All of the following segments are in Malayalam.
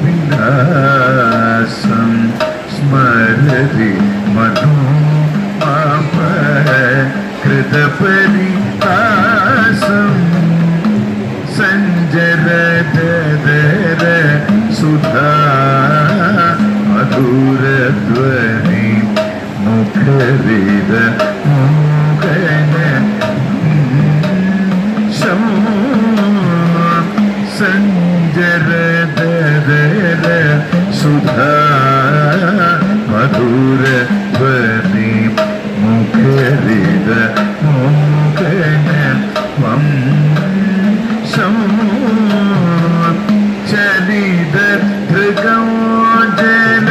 വിലാസം സ്മരതി മനോമാപ കൃതപരിഹാസം സഞ്ജരത സുധാ മധുരധ്വനി മുഖരിത മോഹന സഞ്ജരത സുധാ മധുരധ്വനി മുഖരിത മോഹന ചലിത ധൃഗോജല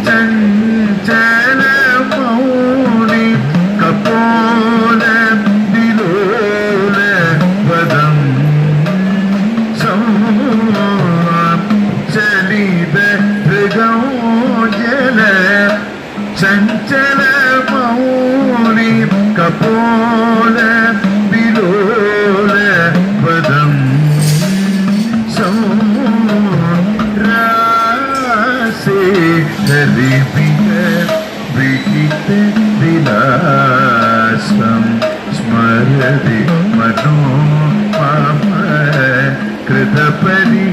ചഞ്ചല മൗനി കപോല വിലോല വദം ചലിത ധൃഗോജല ചഞ്ചല മൗനി കപോല വിലോല വദം വിലാസം സ്മരതി മനോമ കൃതപരി